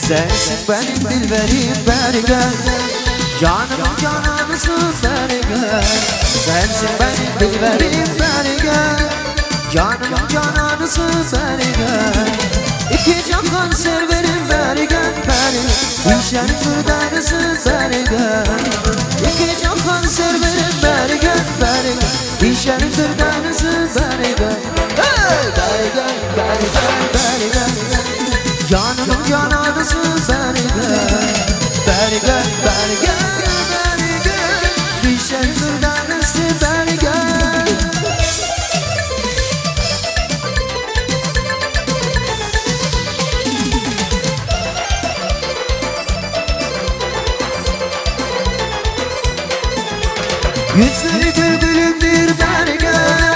Sensin benim dilberim beri gel. Canım cananısın beri gel. Sensin benim dilberim beri gel. Canım cananısın beri gel. İki can kanser verin beri gel beri. Düşen kırdanısın beri gel. İki can kanser verin beri gel beri. Düşen kırdanısın beri gel. Beri gel beri gel beri gel. Canım cananısın beri gel. Beri gel beri gel beri gel. Düşen kırdanısın beri gel. Yüzleri gülgülümdür beri gel.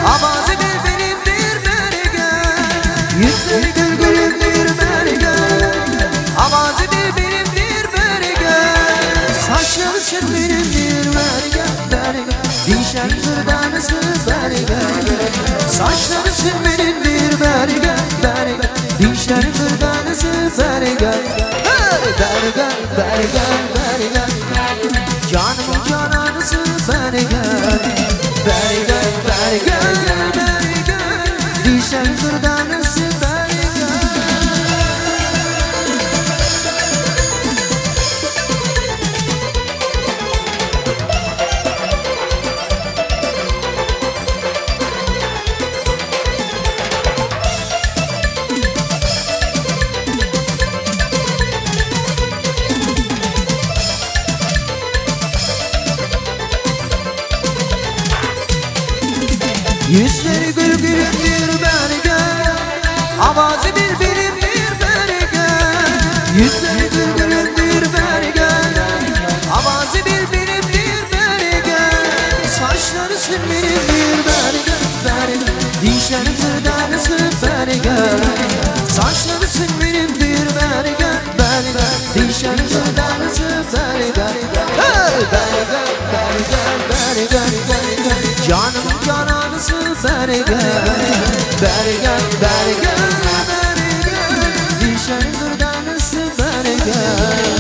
Avazı bilbilimdir beri gel. Yüzleri gülgülümdür beri gel. Avazı bilbilimdir beri gel. Saçları sürgünümdür beri gel beri gel. Dişen kırdanısın beri gel. Saçları sürgünümdür beri gel beri gel. Dişen kırdanısın beri gel. Beri gel beri gel beri gel. Canım cananısın beri gel. Beri gel beri gel beri gel. Dişen kırdanısın beri gel. Yüzleri gülgülümdür beri gel. Avazı bilbilimdir beri gel. Yüzleri gülgülümdür beri gel. Avazı bilbilimdir beri gel. Saçları sürmelimdir beri gel beri gel. Dişleri kırdanısın beri gel. Saçları sürmelimdir beri gel beri gel. Dişleri kırdanısın beri gel. Beri gel beri gel beri gel beri gel. Canım cananısın beri gel. Beri gel beri gel beri gel. Dişen kırdanısın beri gel.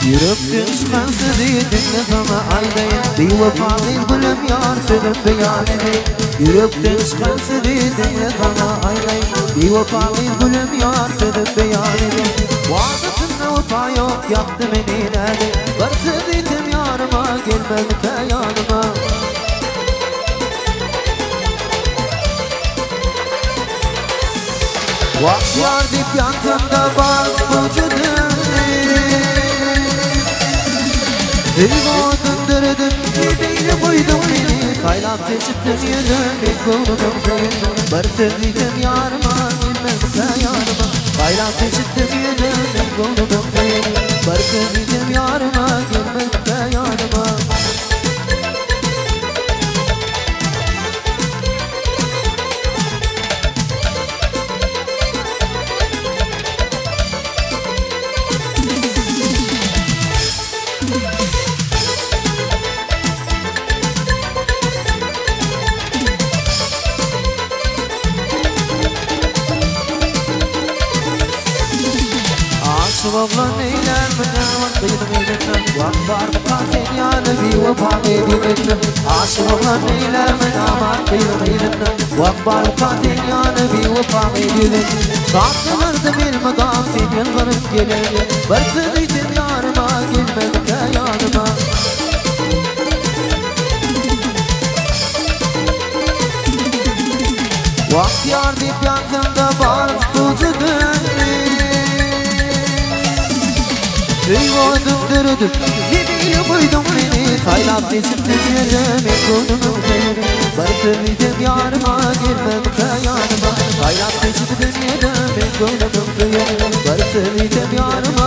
Yürekten çıkan sözü dinle sana aydayım. Bir vefalıyım gülüm yar senin beyanını. Yürekten çıkan sözü dinle sana aydayım. Bir vefalıyım gülüm yar senin beyanını. Vaadetinde vefa yok yaktı beni nerede. Varsızıydım yarıma gelmedi ki yanıma. Vak yar dip yantımda bak vücudum. Eyvah döndürdüm, gideyle koydum beni. Kaylap teşittim yüzüm, bir kolunum sayıldım. Barıştırdım yarıma, bilmem ki yarıma. Kaylap teşittim yüzüm, bir kolunum sayıldım. Barıştırdım yarıma, bilmem ki yarıma. Valla neyler münavvat kıydım elimden. Vak var bu katil yanı bir vefa elimden. Aşı valla neyler münavvat kıydım elimden. Vak var bu katil yanı bir vefa elimden. Kalktırdım ilmi gafil yıllarım geleli. Barıştırdım yarıma gelmedi ki yanıma. Vak yar dip yantımda barış tutuldum. Eyvah döndürdüm, gideyle koydum beni. Kaylap teşittim yüzüm, bir kolunum sayıldım. Barıştırdım yarıma, gelmem ki yanıma. Kaylap teşittim yüzüm, bir kolunum sayıldım. Barıştırdım yarıma.